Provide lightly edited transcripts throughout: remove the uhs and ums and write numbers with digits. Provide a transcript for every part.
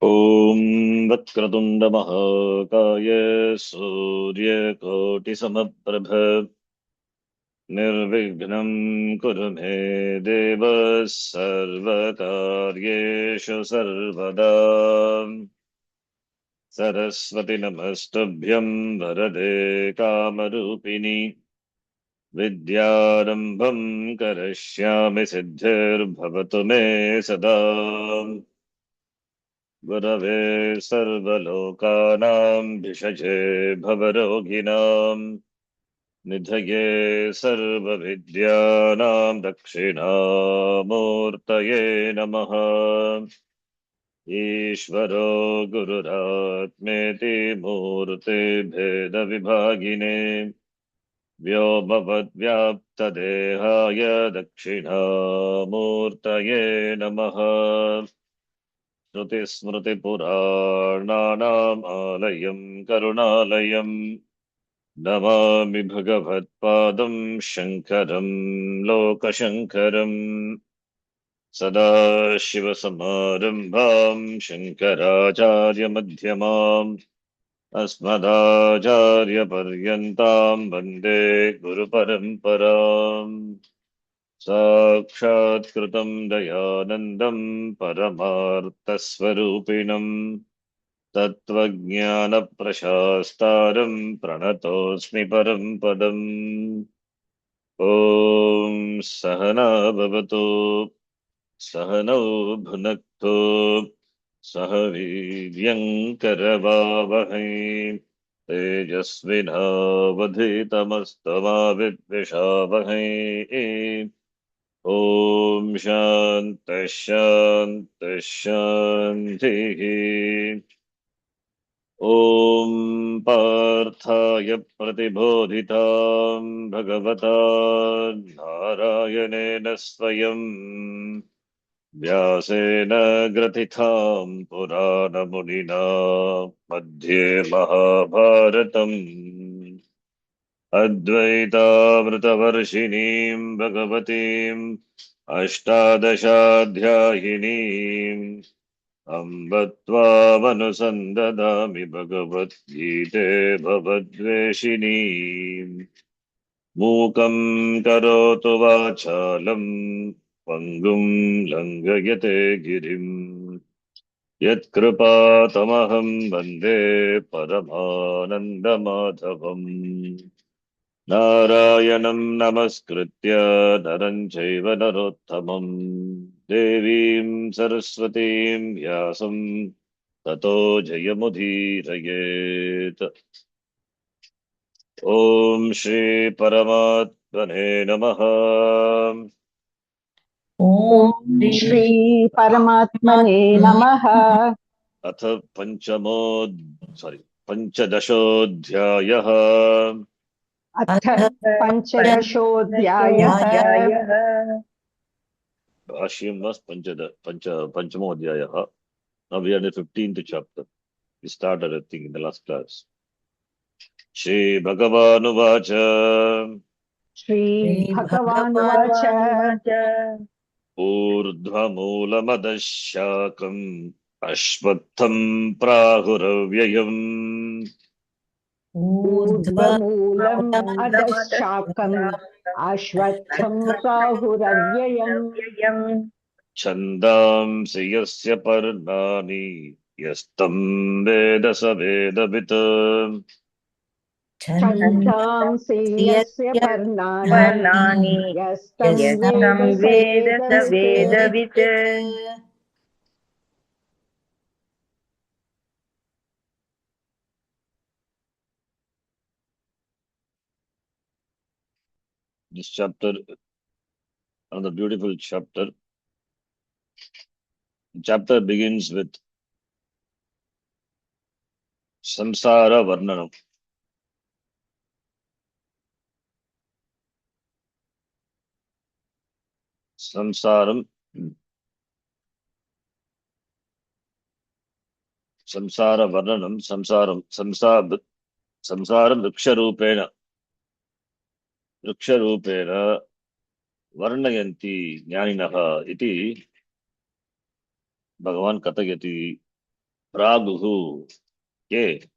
ॐ वक्रतुण्डमहाकाय सूर्यकोटिसमप्रभ निर्विघ्नं कुरु मे देव सर्वकार्येषु सर्वदा। सरस्वति नमस्तुभ्यं वरदे कामरूपिणि विद्यारम्भं करिष्यामि सिद्धिर्भवतु मे सदा। गुरवे सर्वलोकानां भिषजे भवरोगिणां निधये सर्वविद्यानां दक्षिणामूर्तये नमः। ईश्वरो गुरुरात्मेति मूर्तिभेदविभागिने व्योमवद्व्याप्तदेहाय दक्षिणामूर्तये नमः। श्रुतिस्मृतिपुराणानाम् आलयं करुणालयं नमामि भगवत्पादं शङ्करं लोकशङ्करम्। सदाशिवसमारम्भां शङ्कराचार्यमध्यमाम् अस्मदाचार्यपर्यन्तां वन्दे गुरुपरम्पराम्। साक्षात्कृतं दयानन्दं परमार्थस्वरूपिणं तत्त्वज्ञानप्रशास्तारं प्रणतोऽस्मि परं पदम्। ॐ सहना भवतु सहनौ भुनक्तु सह वीर्यङ्करवावहै तेजस्विनावधीतमस्तमा विद्विषावहै। ॐ शान्तिः शान्तिः शान्तिः। ॐ पार्थाय प्रतिबोधितां भगवता नारायणेन स्वयं व्यासेन ग्रथितां पुराणमुनिना मध्ये महाभारतम् अद्वैतामृतवर्षिणीं भगवतीम् अष्टादशाध्यायिनीम् अम्ब त्वामनुसन्ददामि भगवद्गीते भवद्वेषिणीम्। मूकं करोतु वाचालं पङ्गुं लङ्घयते गिरिम् यत्कृपातमहं वन्दे परमानन्दमाधवम्। नारायणं नमस्कृत्य नरं चैव नरोत्तमं देवीं सरस्वतीं व्यासं ततो जयमुदीरयेत्। ॐ श्री परमात्मने नमः। ॐ श्री परमात्मने नमः। अथ पंचदशोऽध्यायः। अथ पञ्चदशोऽध्यायः। भाष्यं was पंचमोऽध्यायः. Now we are in the 15th chapter. We started, I think, in the last class. Shri Bhagavanuvacha श्रीभगवानुवाच ऊर्ध्वमूलमदशाकम् अश्वत्थं प्राहुरव्ययम् ऊर्ध्वमूलम् अधःशाकम् अश्वत्थम् प्राहुरव्ययम् छन्दांसि यस्य पर्णानि यस्तं वेद स वेदवित् छन्दांसि यस्य पर्णानि यस्तं वेद स वेदवित्। This chapter, another beautiful chapter. The chapter begins with samsara varnanam. Samsaram samsara varnanam samsaram vriksharupena varnayanti jnaninaha iti Bhagavan kathayati. Praguhu. Okay.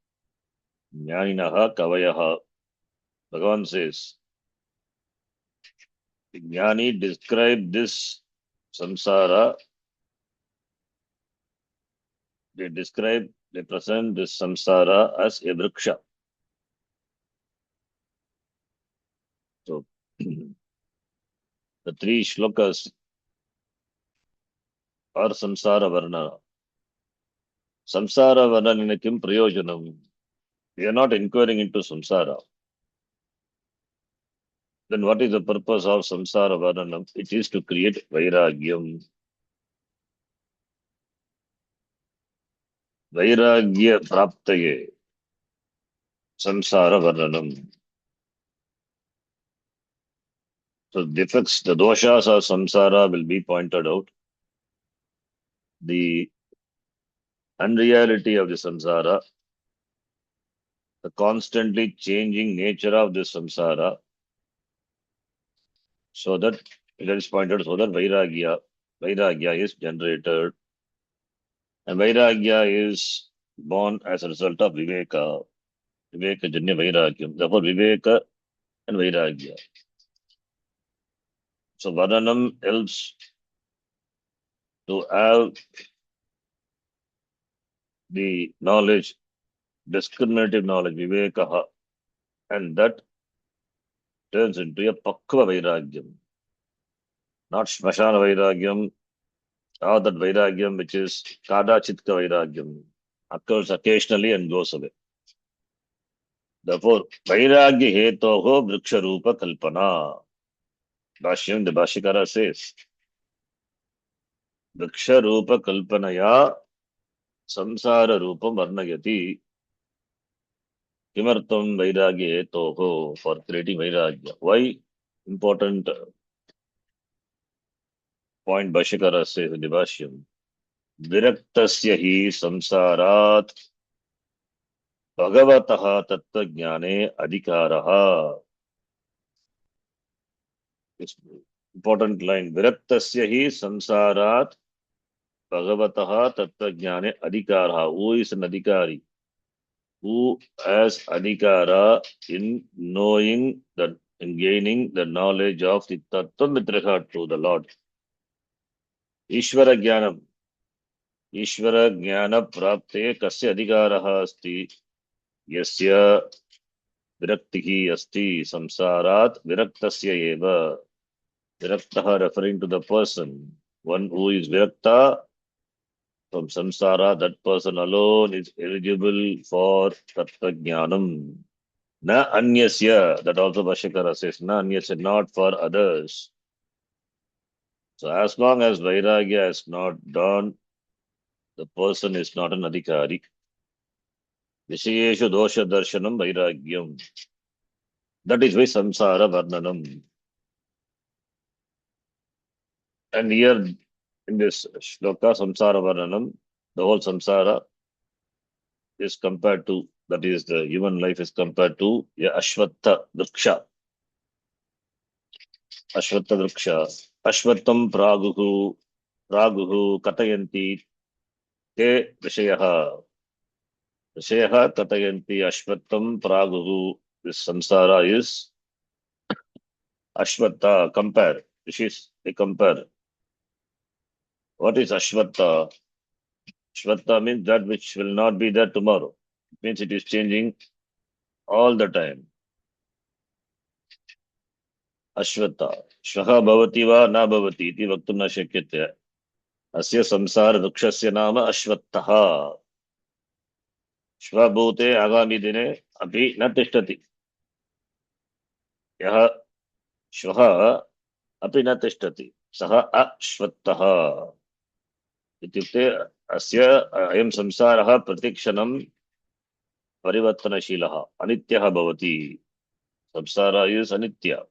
Jnaninaha kavayaha. Bhagavan says, Jnani describe this samsara. They present this samsara as a vriksha. So, the three shlokas are samsara varna. Samsara varna kim prayojanam. We are not inquiring into samsara. Then what is the purpose of samsara varnanam? It is to create vairagyam. Vairagya praptaye. Samsara varnanam. So defects, the doshas of samsara will be pointed out. The unreality of the samsara, the constantly changing nature of the samsara, so that it is pointed so that vairagya is generated. And vairagya is born as a result of viveka janya vairagyam. Therefore, viveka and vairagya. So Varnanam helps to have the knowledge, discriminative knowledge, vivekaha, and that turns into a pakva vairagyam. Not smashana vairagyam, or that vairagyam which is kada chitka vairagyam, occurs occasionally and goes away. Therefore, vairagya hetoho vriksharupa kalpana. Bhashyam, the Bhashyakara says, vriksharupa kalpanaya samsara rupam varnayati. Kimartam vairagya hetoho, for creating vairagya. Why? Important point Bhashyakara says in the Bhashyam. Viraktasya hi samsarat bhagavataha tattva jnane adhikaraha. It's important line. Viraktasya hi samsarat bhagavataha tattva jnane adhikaraha. Who is an adhikari? Who has adhikara in knowing that, in gaining the knowledge of the tattva with regard to the Lord. Ishvara jnanam. Ishvara jnana prapte kasya adhikaraha asti. Yasya viraktihi asti samsarat viraktasya eva. Viraktaha referring to the person. One who is virakta from samsara, that person alone is eligible for tattva jnanam. Na anyasya, that also Bhashyakara says, na anyasya, not for others. So as long as vairagya is not done, the person is not an adhikari. Vishayeshu dosha darshanam vairagyam. That is why samsara varnanam. And here in this shloka, samsara varnanam, the whole samsara is compared to, that is the human life is compared to a ashvattha vriksha. Ashvattha vriksha. Ashvattam praguhu katayanti te vishayaha. Vishayaha katayanti ashvattam praguhu. This samsara is ashvattha, compare. This is a compare. What is ashvattha? Ashvattha means that which will not be there tomorrow. It means it is changing all the time. Ashvattha. Shvaha bhavati va na bhavati iti vaktum na shakyate. Asya samsara vrikshasya nama ashvattaha. Shvabhute agami dine api na tishtati. Yaha shvaha api na tishtati. Saha ashvattaha. Ityukte asya ayam samsaraha pratikshanam parivartanashilaha. Anityaha bhavati. Samsara is anitya.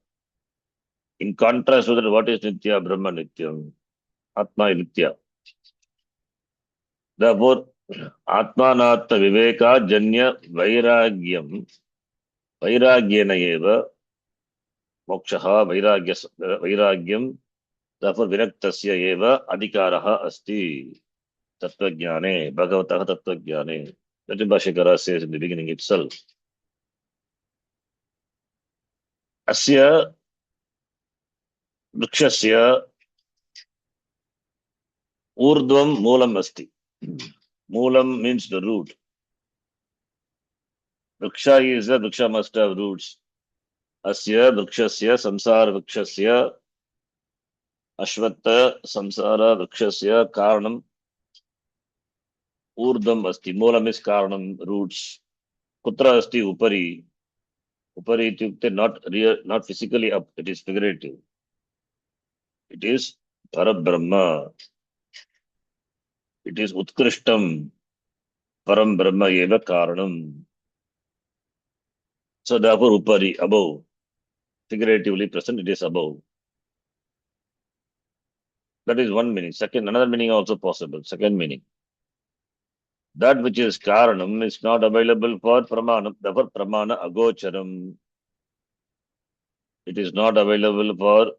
In contrast with that, what is nitya? Brahma nityam. Atma is nitya. Therefore, Atmanatta viveka janya vairagyam. Vairagyena eva mokshaha vairagyam. Therefore, viraktasya eva adhikaraha asti. Tattvajnane, Bhagavataha Tattvajnane. That Bhashyakara says in the beginning itself. Asya Vrikshasya Urdhvam Moolam Asti. Moolam means the root. Vriksha is a Vriksha must have roots. Asya Vrikshasya Samsara Vrikshasya Ashvatta Samsara Vrikshasya Karanam Urdhvam Asti. Moolam is Karanam, roots. Kutra Asti Upari. Upari ityukte not real, not physically up, it is figurative. It is Parabrahma. It is Utkrishtam. Param Brahma eva Karanam. So therefore Upari, above. Figuratively present, it is above. That is one meaning. Second, another meaning also possible. Second meaning. That which is Karanam is not available for Pramana. Therefore Pramana Agocharam. It is not available for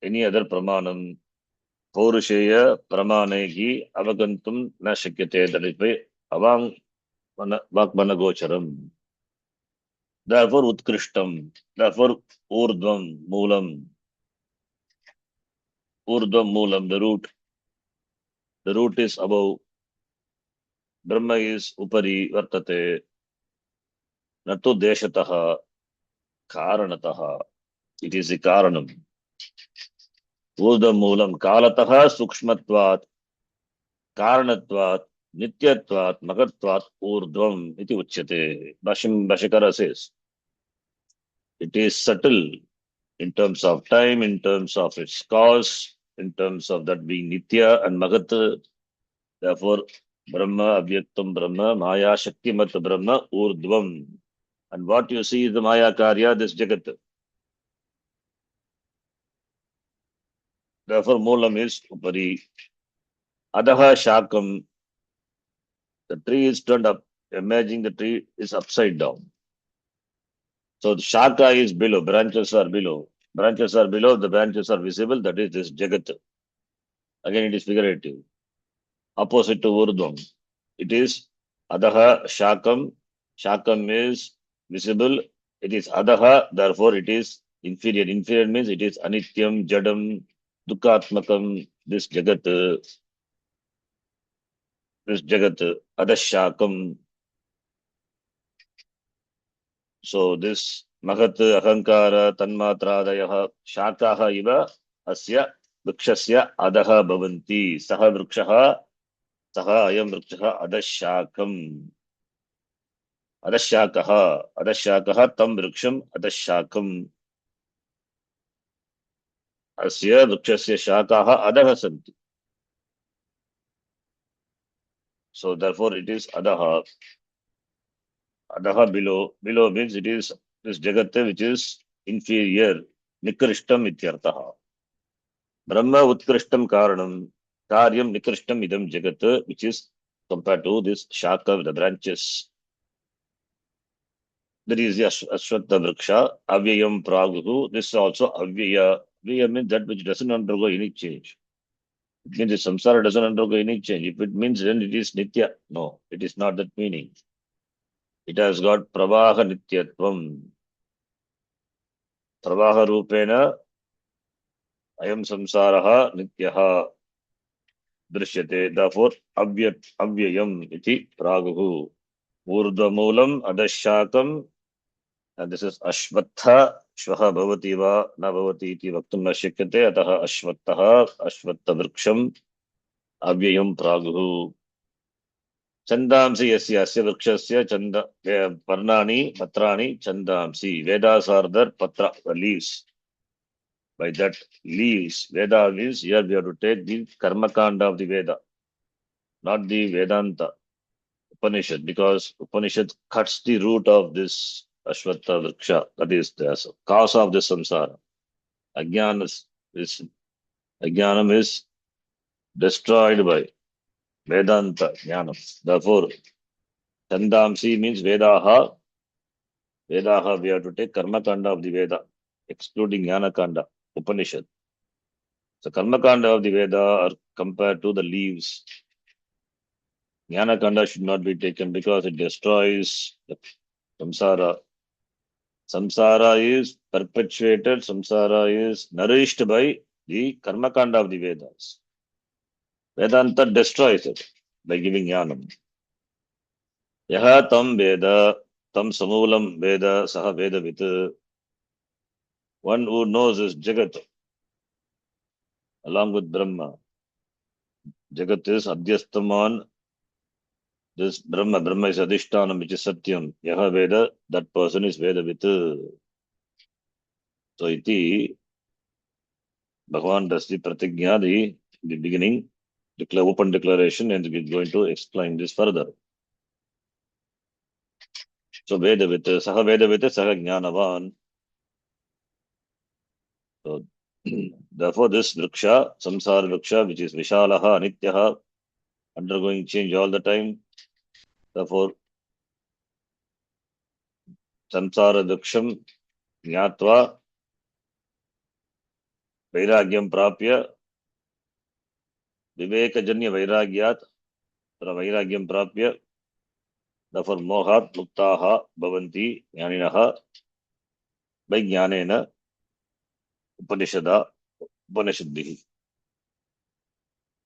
any other Pramanam. Purusheya Pramanegi Avagantum Nashakyate. That is by Avang Vakmana Gocharam. Therefore Utkrishtam. Therefore Urdhvam Moolam. Urdhvam Moolam, the root. The root is above. Brahma is Upari Vartate. Natu Deshataha Karanataha. It is the Karanam. Urdhvam Moolam Kalataha Sukshmatvat Karanatvat Nityatvat Magatvat Urdhvam iti Uchyate. Bhashyakara says it is subtle in terms of time, in terms of its cause, in terms of that being Nitya and Magat. Therefore, Brahma, Avyaktam Brahma, Maya, Shaktimat Brahma, Urdhvam. And what you see is the Maya Karya, this Jagat. Therefore, Moolam is Upari. Adaha Shakam. The tree is turned up. Imagine the tree is upside down. So the Shaka is below, branches are below. Branches are below, the branches are visible, that is this Jagat. Again, it is figurative. Opposite to Urdhvam. It is Adaha Shakam. Shakam is visible. It is Adaha, therefore it is inferior. Inferior means it is Anityam, Jadam, Dukatmakam, this Jagat, Adashakam. So this Mahat, Ahankara, Tanmatradayaha, Shakaha iva asya vrikshasya adaha bhavanti. Saha vrikshaha, saha ayam vrikshaha adashakam. Adashakaha tam vriksham adashakam. Asya vrikshasya shakaha adaha santi. So therefore it is adaha. Adaha below. Below means it is this jagate which is inferior. Nikrishtam ityartaha. Brahma utkrishtam karanam. Karyam nikrishtam idam jagat, which is compared to this shaka with the branches. There is the Ashwatha Vriksha, Avyayam Praguhu. This is also Avyaya. Avyaya means that which doesn't undergo any change. It means the samsara doesn't undergo any change. If it means then it is Nitya. No, it is not that meaning. It has got Pravaha Nityatvam. Pravaha Rupena Ayam Samsaraha Nityaha Drishyate. Therefore, Avyayam iti Praguhu. Urdhvamulam Adashakam. And this is Ashvatha. Shvaha bhavati va na bhavati iti vaktum na shakyate. Ataha Ashvattaha. Ashvatta vriksham. Avyayam Praguhu. Chandamsi yasya asya vrikshasya chanda parnani patrani chandamsi. Vedas are there, patra, the leaves. By that leaves, Veda means here we have to take the Karmakanda of the Veda, not the Vedanta Upanishad, because Upanishad cuts the root of this Ashwatha Vriksha, that is the cause of the samsara. Ajnana Ajnanam is destroyed by Vedanta Jnanam. Therefore, Chandamsi means Vedaha. Vedaha, we have to take Karma Kanda of the Veda, excluding Jnana Kanda, Upanishad. So karma kanda of the Veda are compared to the leaves. Jnana kanda should not be taken because it destroys the samsara. Samsara is perpetuated, samsara is nourished by the karma kanda of the Vedas. Vedanta destroys it by giving jnanam. Yaha tam veda, tam samulam veda, saha vedavit. One who knows is Jagat, along with Brahma. Jagat is Adhyastaman, this Brahma. Brahma is Adhishtanam, which is Satyam. Yaha Veda, that person is Vedavit. So, iti, Bhagavan does the pratigya, the beginning, open declaration, and we're going to explain this further. So, Vedavit, Saha Vedavit, Saha Jnanavan. So, therefore, this Vriksha, Samsara Vriksha, which is Vishalaha, Anityaha, undergoing change all the time. Therefore, Samsara Vriksham, Jnatva, Vairagyam Prapya, Vivekajanya Vairagyat, Vairagyam Prapya, therefore Mohat Muktaha Bhavanti Jnaninaha, by Jnanena Upanishaddihi.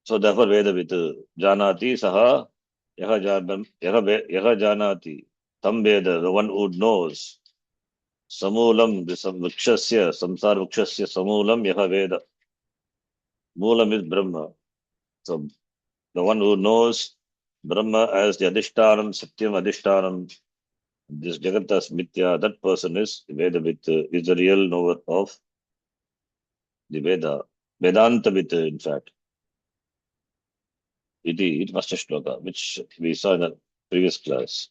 So therefore Vedavit Janati Saha Yaha Janati Tam Veda, the one who knows Samulam, the Vikshasya, Samsara Vikshasya Samulam Yaha Veda. Moolam is Brahma. So the one who knows Brahma as the Adhishtanam, Satyam Adhishtanam, this Jagatas Mithya, that person is Vedavit, is the real knower of the Veda. Vedantavit, in fact. It must shloka, which we saw in the previous class.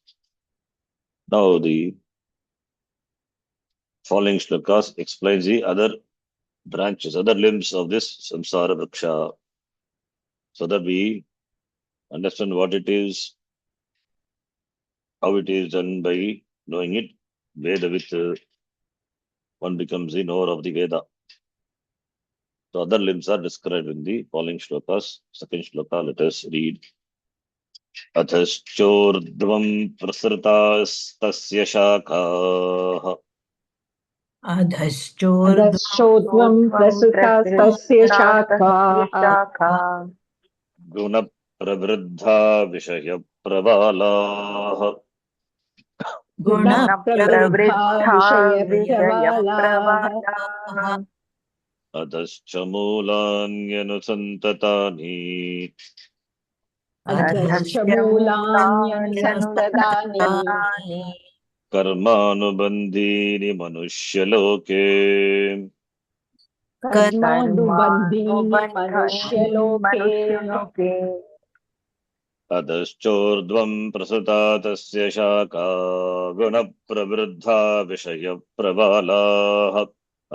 Now the following shlokas explains the other branches, other limbs of this samsara vriksha, so that we understand what it is, how it is done by knowing it. Vedavit, one becomes the knower of the Veda. So other limbs are described in the following shlokas. Second shloka, let us read. Athashchordvam prasrtastasya shakah. अधश्चोर्ध्वं प्रसृतास्तस्य शाखाः Guna pravriddha vishaya pravala. गुणप्रवृद्धा विषयप्रवालाः Adhaschamulanyanusantatani. अधश्च मूलान्यनुसन्ततानि Karmanubandhini manushya-loke. कर्मानुबन्धीनि मनुष्यलोके अधश्चोर्ध्वं प्रसृता तस्य शाखा गुणप्रवृद्धा विषयप्रबालाः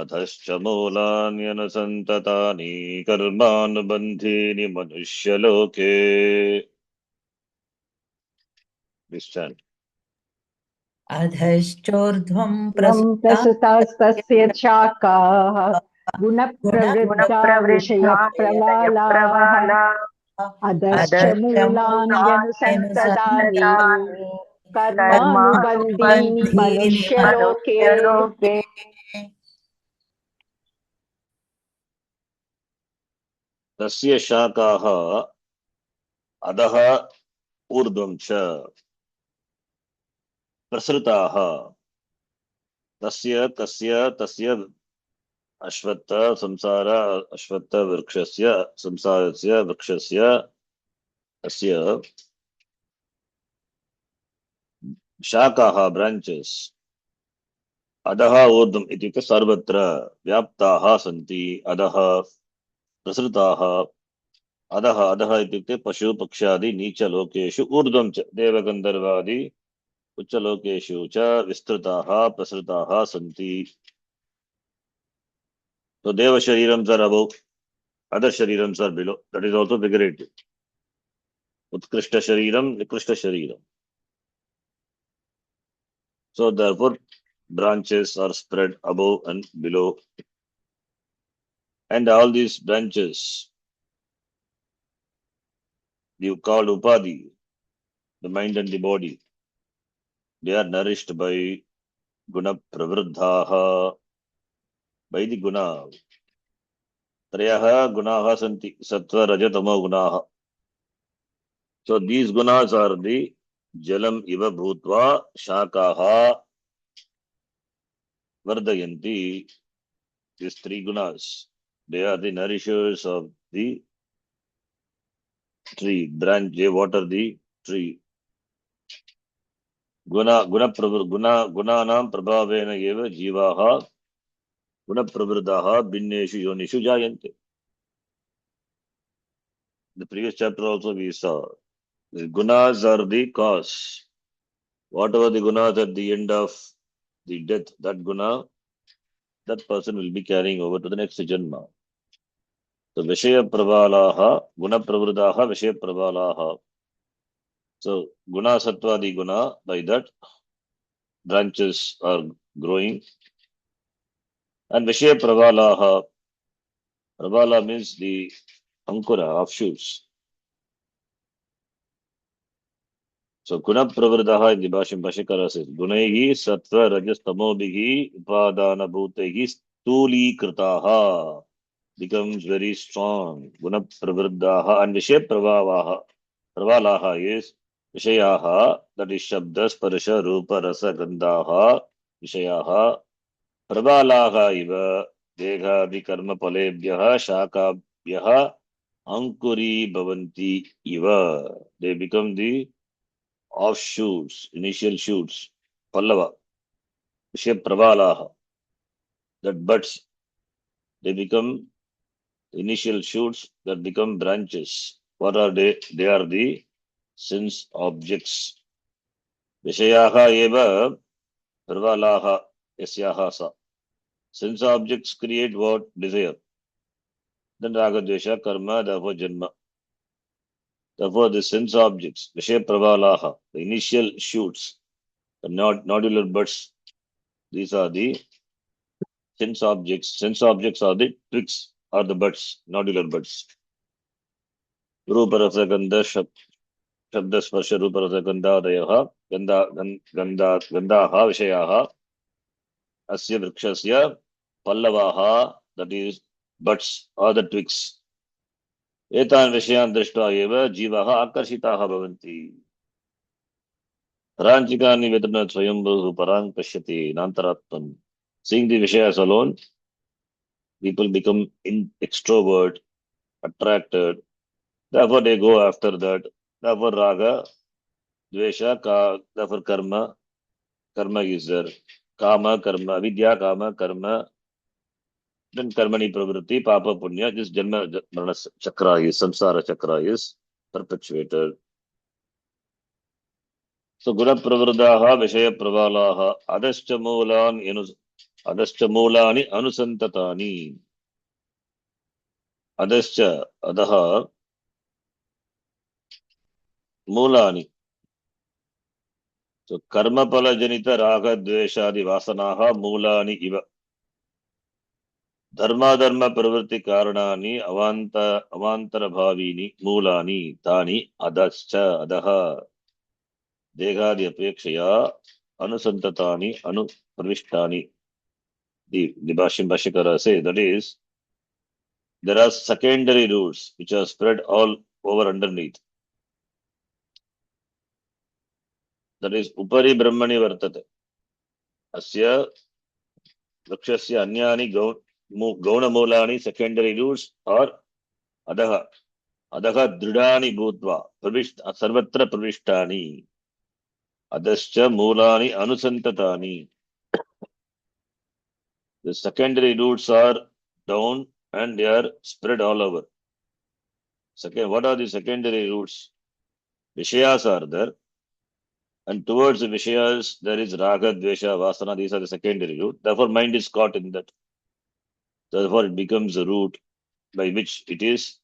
अधश्च मूलान्यनुसन्ततानि कर्मानुबन्धीनि मनुष्यलोके. अधश्चोर्ध्वं प्रसृतास्तस्य शाखाः गुणप्रवृद्धा विषयप्रवालाः अधश्च मूलान्यनुसन्ततानि कर्मानुबन्धीनि मनुष्यलोके तस्य शाखाः अधः ऊर्ध्वं च प्रसृताः तस्य अश्वत्थ संसार अश्वत्थ वृक्षस्य संसारस्य वृक्षस्य तस्य शाखाः ब्रांचेस अधः ऊर्ध्वम् इत्युक्ते सर्वत्र व्याप्ताः सन्ति. अधः प्रसृताः अधः अधः इत्युक्ते पशु पक्ष्यादि नीचलोकेषु ऊर्ध्वं च देवगन्धर्वादि उच्चलोकेषु च विस्तृताः प्रसृताः सन्ति. So Deva Sharirams are above, other Sharirams are below. That is also figurative. Utkrishta Shariram, Nikrishta Shariram. So therefore, branches are spread above and below. And all these branches, you call Upadhi, the mind and the body, they are nourished by Guna Pravruddhaha, by the Guna. Trayaha Gunaha Santi, Sattva, Rajatama Gunaha. So these gunas are the Jalam Iva Bhutva Shakaha Vardayanti. These three gunas, they are the nourishers of the tree, branch, they water the tree. Gunanam prabhavena eva jivaha guna pravridaha binneshu yonishu jayante. The previous chapter also we saw the gunas are the cause. Whatever the gunas at the end of the death, that guna, that person will be carrying over to the next janma. So Vishaya Prabalaha, Guna Pravridaha, Vishaya Prabalaha. So Guna Sattva the Guna, by that branches are growing. And Vishaya Prabalaha, Prabala means the Ankura, offshoots. So Guna Pravridaha in the Bhasham Bhashikara says, Gunaihi Sattva Rajas Tamobhihi Upadana Bhutehi Stuli Kritaha becomes very strong. Guna Pravridaha and Vishaya Prabhavaha. Pravalaha is Vishayaha, that is Shabda, Sparsha, Rupa, Rasa, Gandhaha, Vishayaha, Prabalaha iva, Degha, Karma, Palebhyaha, Shakabhyaha, Ankuri, Bhavanti iva. They become the offshoots, initial shoots, Pallava, Vishaya Prabalaha, that buds, they become initial shoots that become branches. What are they? They are the sense objects. Vishayaha eva Prabalaha yasyaha sa. Sense objects create what? Desire. Then raga, dvesha, karma, therefore janma. Therefore the sense objects, Vishaya Prabalaha, the initial shoots, the nodular buds, these are the sense objects. Sense objects are the twigs or the buds, nodular buds. Rupa rasa gandha shabda sparsha rupa rasa gandhadayaha gandhaha vishayaha asya vrikshasya pallavaha, that is buds or the twigs. Etan vishayan drishta eva jivaha akarshitaha bhavanti. Paranchikani vedana swayambhu parang pashyati nantaratvam. Seeing the vishayas alone, people become extrovert, attracted. Therefore they go after that. Therefore raga, dvesha, therefore karma is there. Kama, karma, vidya, kama, karma, then karmani pravritti, papa, punya, this janma marana chakra is, samsara chakra is perpetuated. So guna pravrudaha, vishaya pravalaha, adascha mulani anusantatani. Adascha, adaha, mulani. So karma pala janita raga dveshadi vasanaha mulani iva. Dharma pravritti karanani avantara bhavini mulani tani adascha adaha degadi apekshaya anusantatani pravishtani. The Bhashim Bhashikara say, that is, there are secondary roots which are spread all over underneath. That is Upari Brahmani Vartate. Asya Vakshasya Anyani Gauna Mulani, secondary roots, or Adaha Dridani Bhutva Sarvatra Pravishtani Adascha Mulani Anusantatani. The secondary roots are down and they are spread all over. What are the secondary roots? Vishayas are there, and towards the Vishayas there is Raga, Dvesha, Vasana, these are the secondary root. Therefore mind is caught in that. Therefore it becomes a root by which it is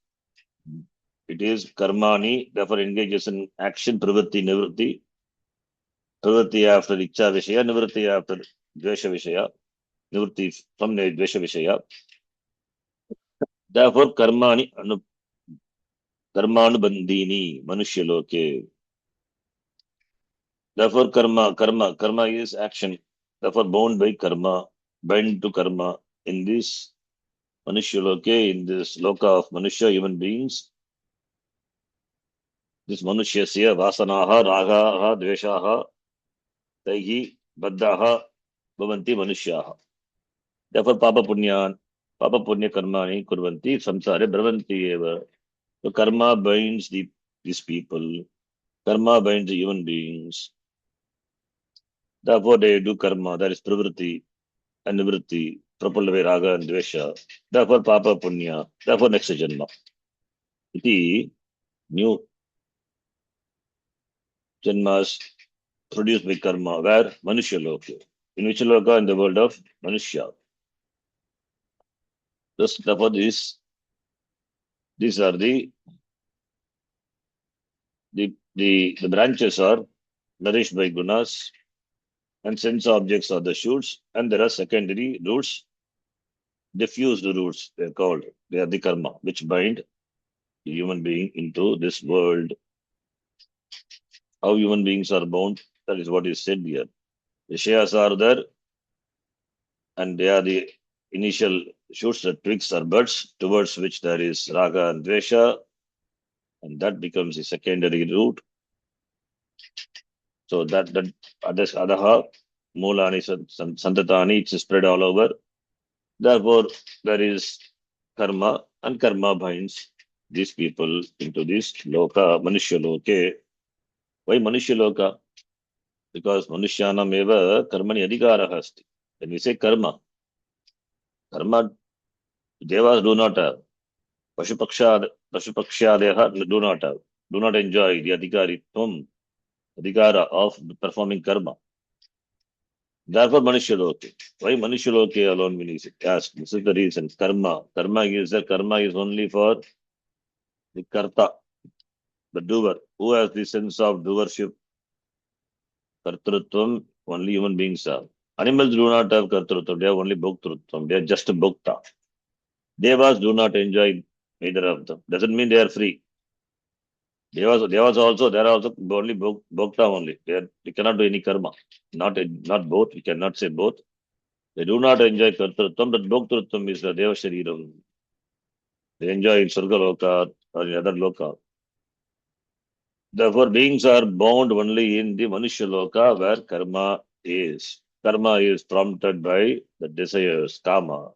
karmani, therefore engages in action, pravritti, nivritti. Pravritti after Ichcha Vishaya, nivritti after Dvesha Vishaya, nivritti from Dvesha Vishaya. Therefore, karmanubandhini manushya-loke. Therefore, karma is action. Therefore, bound by karma, bound to karma in this manushya-loke, in this loka of manusya, human beings. This manushya-sya vasanaha, ragaha, dveshaha, taihi, baddhaha, bhavanti manushyaha. Therefore, papa punya karmani kurvanti samsare bhavanti eva. So karma binds these people. Karma binds the human beings. Therefore, they do karma. That is pravritti and nivritti, propelled by raga and dvesha. Therefore, papa punya. Therefore, next janma. Iti new janmas produced by karma. Where manushya loka. In which loka? In the world of manusya. Therefore, these are the branches are nourished by gunas, and sense objects are the shoots, and there are secondary roots, diffused roots, they are called. They are the karma, which bind the human being into this world. How human beings are bound, that is what is said here. The Vishayas are there, and they are the initial shoots, the twigs or buds, towards which there is raga and dvesha, and that becomes the secondary root. So that adaha, mulani, santatani, it's spread all over. Therefore, there is karma, and karma binds these people into this loka, manushya loke. Why manushya loka? Because manushyanam eva karmani adhikaraha asti. When we say karma, devas do not have. Pashupakshadeha do not have, do not enjoy the adhikara of performing karma. Therefore, manushya loke. Why manushya loke alone we need it? Yes, this is the reason. Karma is only for the karta, the doer, who has the sense of doership. Kartrutvam, only human beings have. Animals do not have kartrutvam, they have only bhoktrutvam, they are just a bhokta. Devas do not enjoy either of them. Doesn't mean they are free. Devas also, they are also only bhokta only. They cannot do any karma. Not both, we cannot say both. They do not enjoy kartrutvam, but bhoktrutvam is the deva shariram. They enjoy in Surga Loka or in other Loka. Therefore, beings are bound only in the Manushya Loka where karma is. Karma is prompted by the desires, kama.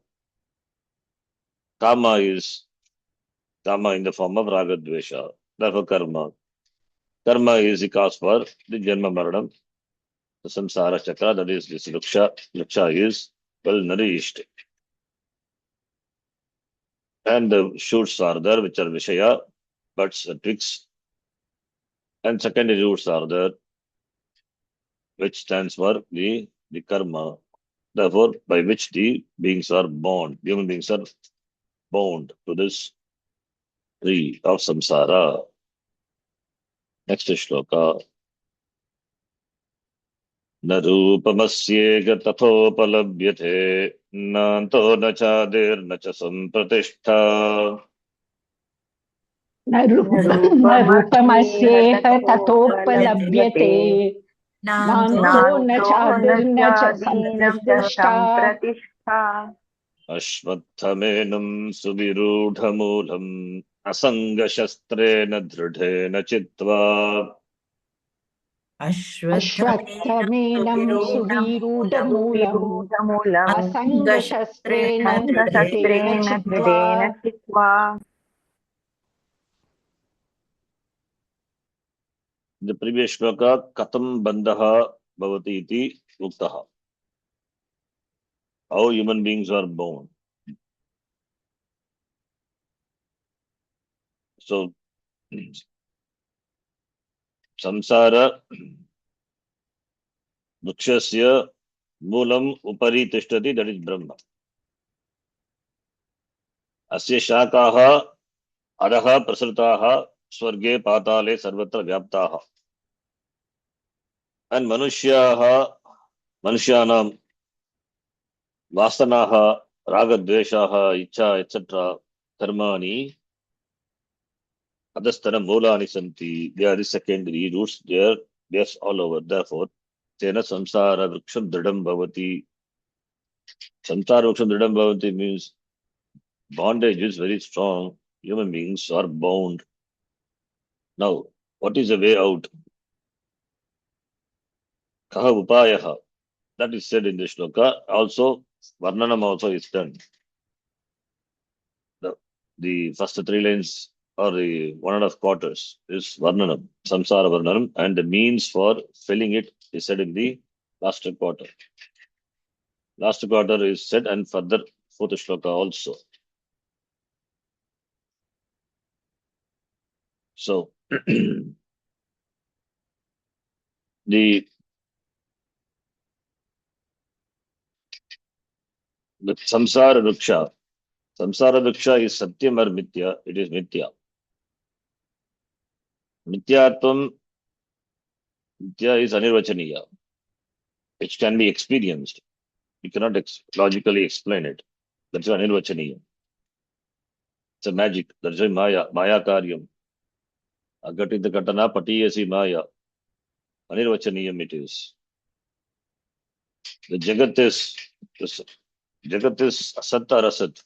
Kama is in the form of raga dvesha. Therefore, karma. Karma is the cause for the Janma Maranam, the samsara chakra, that is this Laksha is well nourished. And the shoots are there, which are Vishaya, buds, twigs, and secondary roots are there, which stands for the karma. Therefore, by which the beings are bound, human beings are bound to this tree of samsara. Next shloka. Na rupamasyega tathopalabhyate nanto na chadir na cha sampratishtha. न रूपमस्येह तथोपलभ्यते नान्तो न चादिर्न च सम्प्रतिष्ठा अश्वत्थमेनं सुविरूढमूलम् असङ्गशस्त्रेण दृढेन चित्वा अश्वत्थमेनं सुविरूढमूलम् असङ्गशस्त्रेण दृढेन चित्वा. The previous shloka, katam bandhaha bhavati iti uktaha. How human beings are born. So, samsara vrikshasya moolam upari tishtati, that is Brahma. Asya shakaha adaha prasritaha swarge patale sarvatra vyaptaha. And manushyanam vasanaha raga dveshaha icha etc. karmani adastana moolani santi. They are the secondary roots. They are all over. Therefore, tena samsara vriksham dridam bhavati. Samsara vriksham dridam bhavati means bondage is very strong. Human beings are bound. Now, what is the way out? Kaha upayaha. That is said in the shloka. Also, varnanam also is done. The first three lines or the 1.5 quarters is varnanam, samsara varnanam, and the means for filling it is said in the last quarter. Last quarter is said, and further fourth shloka also. So, the samsara vriksha. Samsara vriksha is satyam or mithya. It is mithya. Mithyaatvam, mithya is anirvachaniya, which can be experienced. You cannot logically explain it. That's anirvachaniya. It's a magic. That's a maya karyam. Agatita katana patiyasi maya. Anirvachaniyam it is. The Jagat is asat or asat.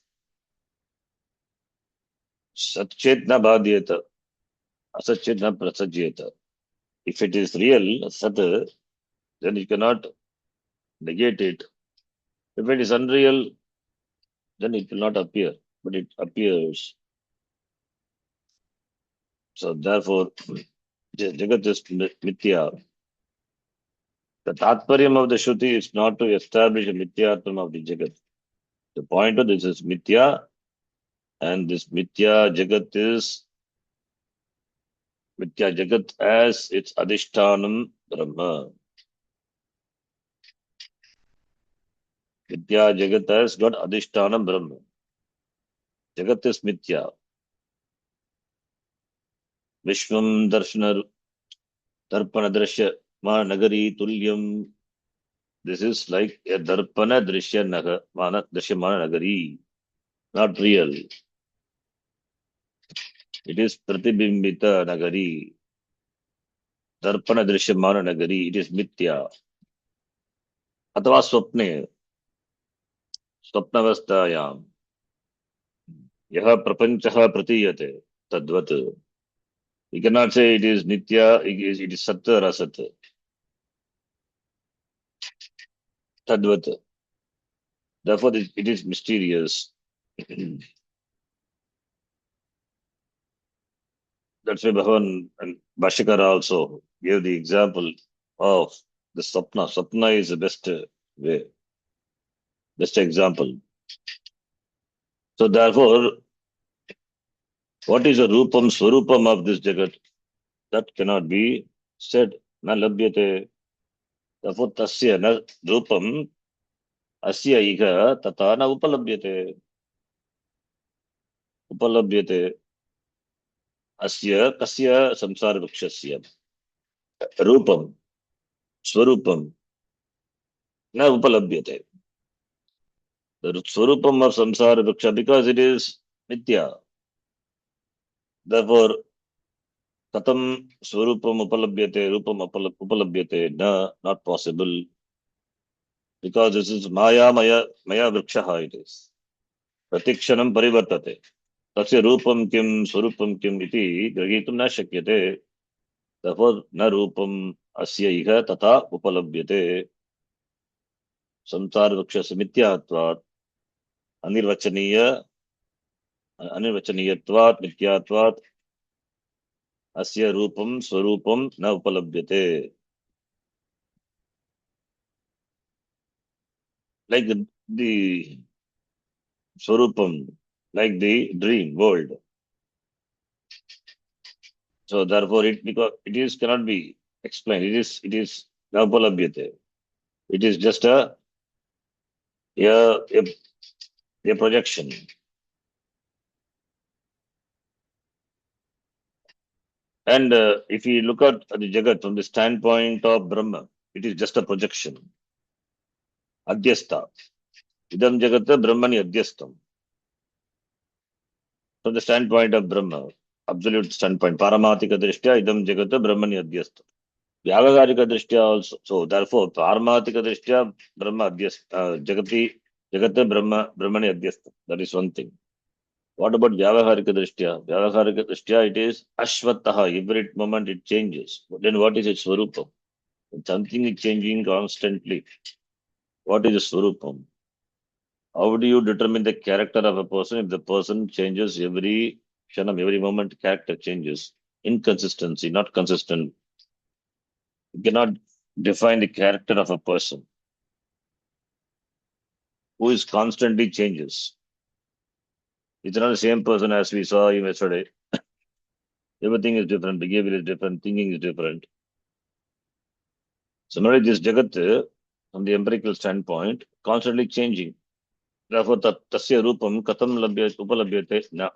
Satchet na bhadyeta. Asatchet na prasajyeta. If it is real, sat, then you cannot negate it. If it is unreal, then it will not appear, but it appears. So therefore, Jagat is mithya. The tatparyam of the Shruti is not to establish a mithyatvam of the Jagat. The point of this is mithya, and this mithya Jagat is mithya Jagat as its adhishtanam Brahma. Mithya Jagat has got adhishtanam Brahma. Jagat is mithya. Vishwam darshana darpana drashya ma nagari tulyam. This is like a darpana drishya mana drishya mana nagari. Not real. It is Pratibimbita Nagari. Darpana Drishyamana Nagari. It is Mithya. Atava Swapne. Swapnavastayam. Yaha Prapanchaha Pratiyate. Tadvat. You cannot say it is Nitya, it is Satya or Asatya. Tadvat. Therefore, it is mysterious. That's why Bhagavan and Bhashikara also gave the example of the Sapna. Sapna is the best way, best example. So therefore, what is the Rupam, Swarupam of this Jagat? That cannot be said. Na labhyate. Therefore, tasya na Rupam asya iha tata na upalabhyate. Upalabhyate. Asya kasya samsara vrikshasya. Rupam, Swarupam na upalabhyate. The Swarupam of samsara vriksha, because it is mithya. Therefore, katam Swarupam upalabhyate, Rupam upalabhyate, not possible. Because this is maya vrikshaha it is. Pratikshanam parivartate. Tasya rupam kim swarupam kim iti grahitum na shakyate. Therefore, na rupam asya iha tata upalabhyate. Samsara vrikshasya mithyatvat. Anirvachaniyatvat mithyatvat. Asya rupam swarupam na upalabhyate. Like the swarupam, like the dream world. So therefore, because it is cannot be explained. It is upalabhyate. It is just a projection. And if you look at the Jagat from the standpoint of Brahma, it is just a projection. Adhyastha. Idam Jagata Brahmani Adhyastham. from the standpoint of Brahma, absolute standpoint, paramatika drishtya idam jagat brahmani adhyast. Vyavaharika drishtya also. So therefore, paramatika drishtya Brahma adhyast, jagati brahmani adhyast. That is one thing. What about Vyavaharika Drishtya? Vyavaharika Drishtya, it is Ashwataha. Every moment it changes. Then what is its Swarupam? When something is changing constantly, what is its Swarupam? How do you determine the character of a person if the person changes every Shanam, every moment, character changes? Inconsistency, not consistent. You cannot define the character of a person who is constantly changes. It's not the same person as we saw him yesterday. Everything is different, behavior is different, thinking is different. Similarly, this Jagat, from the empirical standpoint, constantly changing. Therefore, tasya rupam katam upalabhyate na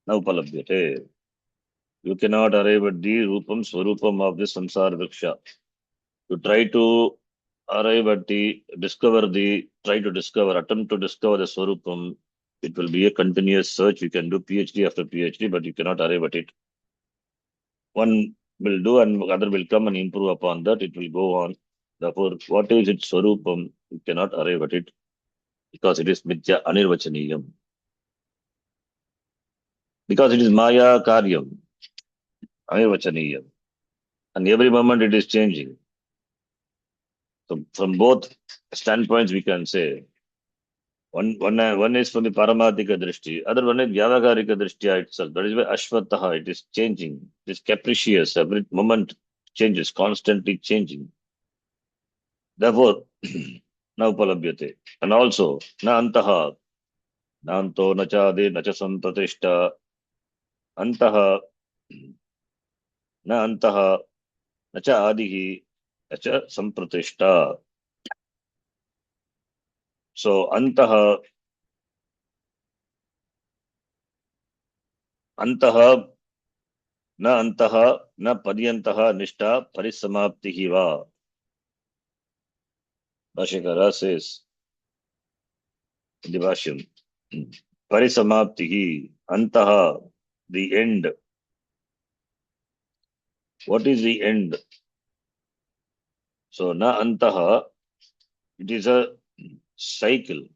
upalabhyate. You cannot arrive at the rupam swarupam of the samsara vriksha. You try to arrive at attempt to discover the swarupam. It will be a continuous search. You can do PhD after PhD, but you cannot arrive at it. One will do and other will come and improve upon that. It will go on. Therefore, what is its swarupam? You cannot arrive at it because it is mithya anirvachaniyam. Because it is maya karyam, anirvachaniyam. And every moment it is changing. So from both standpoints we can say, one is from the paramatika drishti, other one is vyavaharika drishtiya itself. That is why ashwataha, it is changing. It is capricious. Every moment changes, constantly changing. Therefore, na upalabhyate. And also, na antaha, na anto, na cha adi, na cha sampratishta, antaha, na antaha, na cha adihi, na cha sampratishta. So, antaha, na antaha, na padyantaha, nishta, parisamaptihi va. Bhashikara says in the Bhashyam, parisamaptihi, antaha, the end. What is the end? So, na antaha, it is a cycle.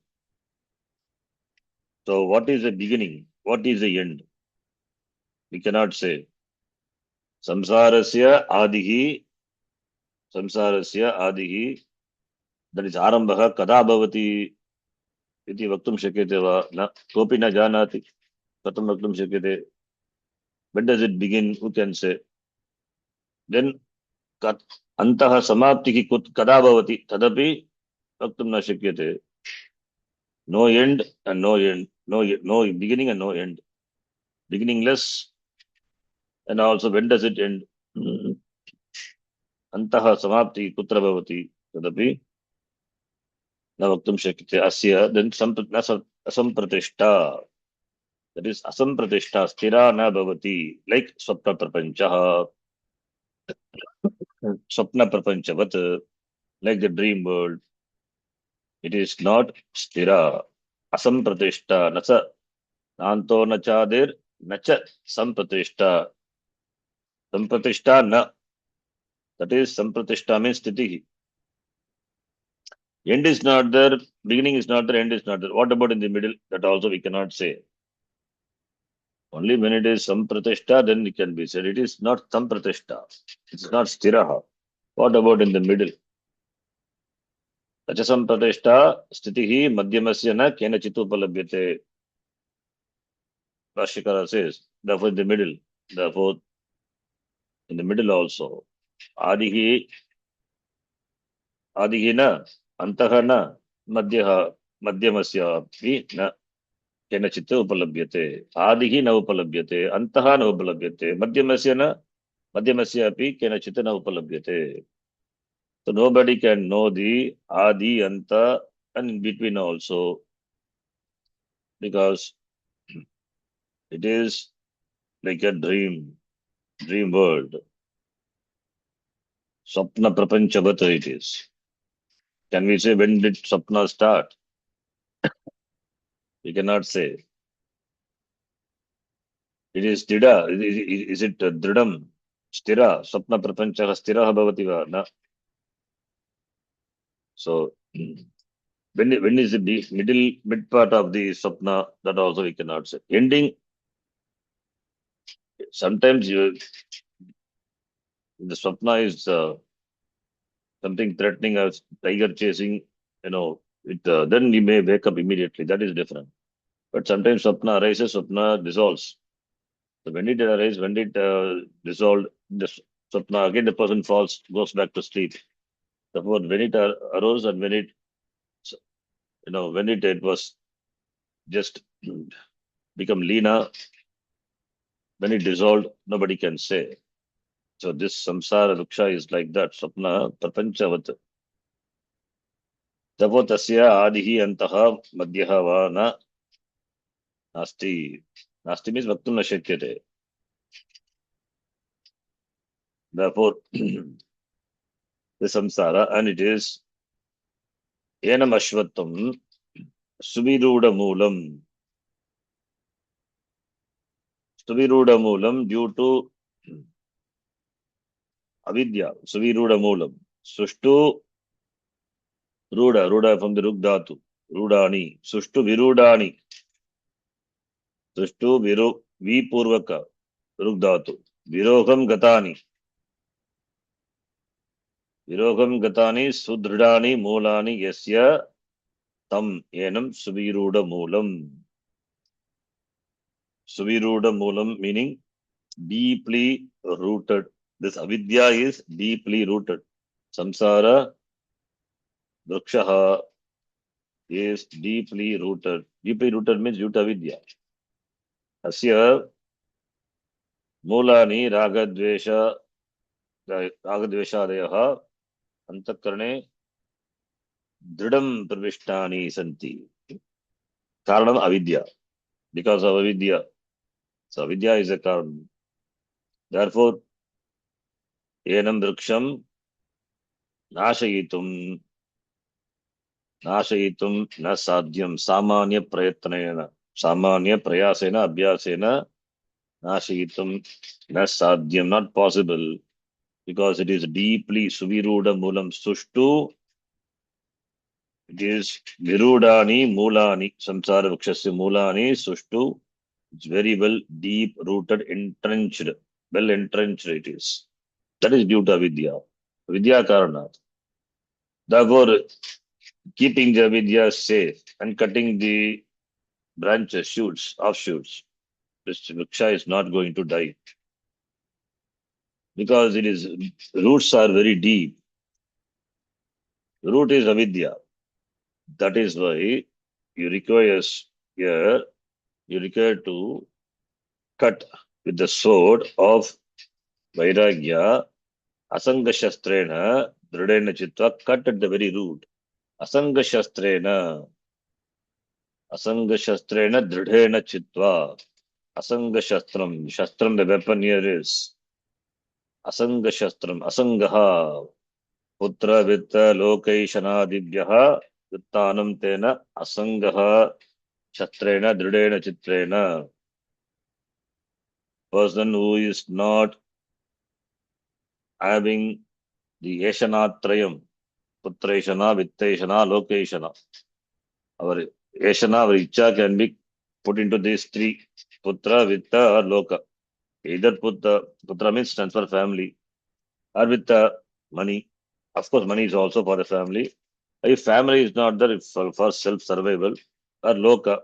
So, what is the beginning? What is the end? We cannot say. Samsarasya adihi, that is arambha kada bhavati iti vaktum shakyate va, na kopi na janati, katam vaktum shakyate. When does it begin? Who can say? Then antaha samaptihi kada bhavati tadapi vaktum na shakyate. No end and no end. No beginning and no end. Beginningless. And also when does it end? Antaha samaptihi kutra bhavati tadapi na vaktum shakyate. Asya, then asampratishta. That is asampratishta, stira na bhavati, like swapna prapanchaha, swapna prapanchavat, like the dream world. It is not stira. Asampratishta, nacha, nanto nachadir, nacha sampratishta. Sampratishta na. That is sampratishta means sthiti. End is not there, beginning is not there, end is not there. What about in the middle? That also we cannot say. Only when it is sampratishta, then it can be said. It is not sampratishta. It's not stiraha. What about in the middle? Sachasampratishta sthitihi madhyamasya na kenachitu upalabhyate. Bhashyakara says, therefore in the middle, therefore in the middle also. Adihi na antaha na madhyamasya api na kenachitu upalabhyate. Adihi na upalabhyate. Antaha na upalabhyate. Madhyamasya api kenachitu na upalabhyate. So nobody can know the Adi, Anta, and in between also, because it is like a dream world. Sapna Prapanchabhata it is. Can we say when did Sapna start? We cannot say. It is stira. Is it dridam? Stira. Swapna prapanchaha stiraha bhavati va? Na. So when is the mid part of the swapna, that also we cannot say. Ending, sometimes the swapna is something threatening us, tiger chasing, then you may wake up immediately. That is different. But sometimes swapna arises, swapna dissolves. So when it arises, when it dissolved, the swapna, again the person falls, goes back to sleep. Suppose when it arose and when it was just become Leena, when it dissolved, nobody can say. So this samsara ruksha is like that. Swapna prapanchavat. Tapo tasya adihi antaha madhyaha va na nasti. Nasti means vaktum na shakyate. Therefore, the samsara, and it is enam ashvattam suviruda moolam. Suviruda moolam due to avidya. Suviruda moolam. Sushtu ruda from the rugdhatu. Rudani. Sushtu virudani. Sushtu vipurvaka. Rugdhatu. Viroham gatani. Viroham gatani sudridani moolani yasya tam enam suviruda moolam. Suviruda moolam meaning deeply rooted. This avidya is deeply rooted. Samsara vrikshaha is deeply rooted. Deeply rooted means due to avidya. Asya मूलानि रागद्वेषादयः अंतःकरणे दृढं प्रविष्टानि सन्ति. कारणम अविद्या. Because of avidya. So avidya is a karanam. Therefore, enam vriksham नाशयितुं न साध्यम सामान्य प्रयत्नेन सामान्य प्रयासेन अभ्यासेन नाशयितुं न साध्यम, not possible, because it is deeply suviruda moolam sushtu. It is virudani moolani. Samsara vrikshasya moolani sushtu. It's very well deep rooted, entrenched, well entrenched it is. That is due to avidya. Vidya karana. Therefore, keeping the avidya safe and cutting the branches, shoots, offshoots, this vriksha is not going to die. Because roots are very deep. Root is avidya. That is why you require to cut with the sword of vairagya, asanga shastrena, dridena chitva, cut at the very root. Asanga shastrena, dridena chitva. Asanga shastram, the weapon here is asanga shastram, asangaha, putra vitta lokaishanadibhyaha, vittanam tena, asangaha, shastrena, dridena chitrena. Person who is not having the Yeshanatrayam, Putreshana, Vitteshana, Lokeshana. Our Yeshana, our Icha can be put into these three: Putra, Vitta, or Loka. Either Putra means stands for family, or Vitta, money. Of course, money is also for the family. If family is not there, it's for self-survival, or Loka.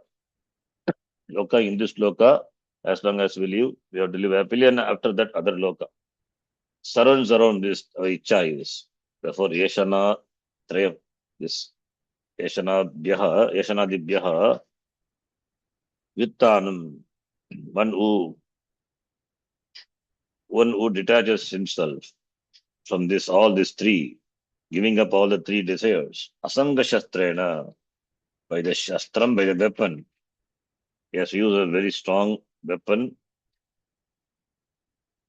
Loka, in this Loka, as long as we live, we have to live happily, and after that, other Loka. Surrounds around this Icha is. Therefore, Yeshana Trayam, this Yeshanadibhyaha, Vittanam, one who detaches himself from all these three, giving up all the three desires. Asanga Shastrena, by the Shastram, by the weapon. He has used a very strong weapon.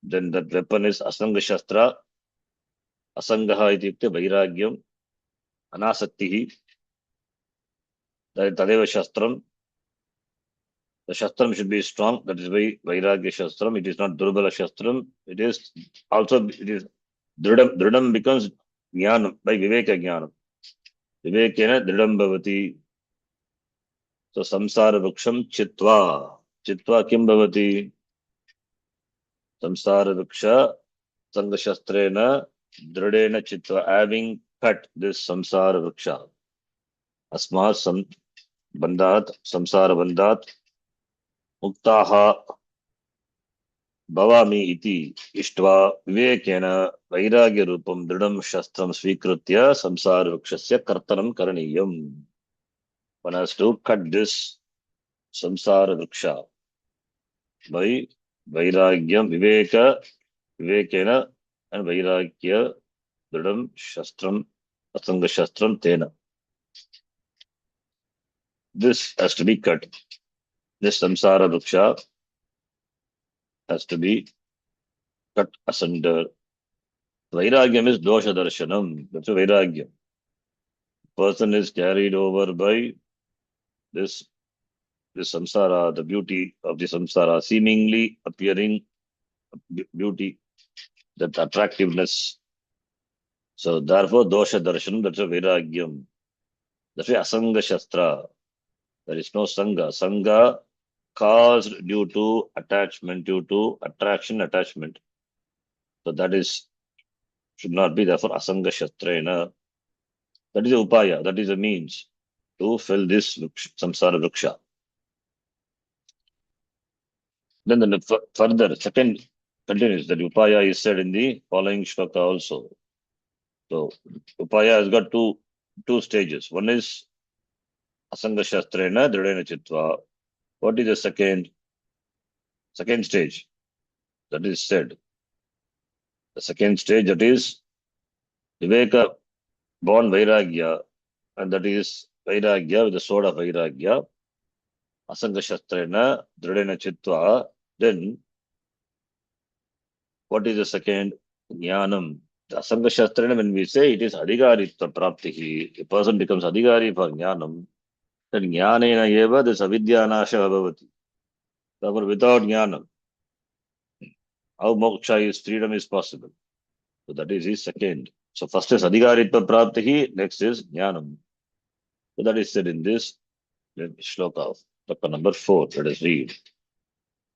Then that weapon is Asanga Shastra. Asangaha ityukte Vairagyam. Anasaktihi. Tadeva Shastram. The Shastram should be strong. That is why Vairagya Shastram. It is not Durbala Shastram. It is also, it is Dridam. Dridam becomes Jnanam by Viveka Jnanam. Vivekena Dridam Bhavati. So Samsara Vruksham Chitva. Chitva Kim Bhavati? Samsara Vruksha Sangha Shastrena Dridena Chitva. Having cut this Samsara Vruksha. Asmat Bandhat, Samsara Bandhat, Muktaha Bhavami iti Ishtva Vivekena Vairagya Rupam Dridam Shastram Svikritya Samsara Vrukshasya Kartanam Karaniyam. One has to cut this Samsara Vruksha by Vairagyam Vivekena and Vairagya Dridam Shastram Asanga Shastram Tena. This has to be cut. This Samsara Vruksha has to be cut asunder. Vairagyam is dosha darshanam. That's a Vairagyam. Person is carried over by this samsara, the beauty of the samsara, seemingly appearing beauty, that attractiveness. So therefore, dosha darshanam, that's a Vairagyam. That's a Asanga Shastra. There is no Sangha. Sangha caused due to attachment, due to attraction, attachment. So that is, should not be, therefore Asanga Shastrena. That is a upaya, that is a means to fill this samsara vriksha. Then the further, second continues, that upaya is said in the following shloka also. So upaya has got two stages. One is Asanga Shastrena Dridena Chitva. What is the second stage? That is said. The second stage, that is Viveka born Vairagya, and that is Vairagya with the sword of Vairagya. Asanga Shastrena Dridena Chitva. Then what is the second? Jnanam. The Asanga Shastrena, when we say it is Adhikaritva Praptihi, a person becomes Adhikari for Jnanam, then Jnanena eva this avidya nasha bhavati. Therefore, without Jnanam, how moksha is, freedom is possible. So that is his second. So first is Adhikaritva Praptihi, next is Jnanam. So that is said in this shloka, chapter number 4. Let us read.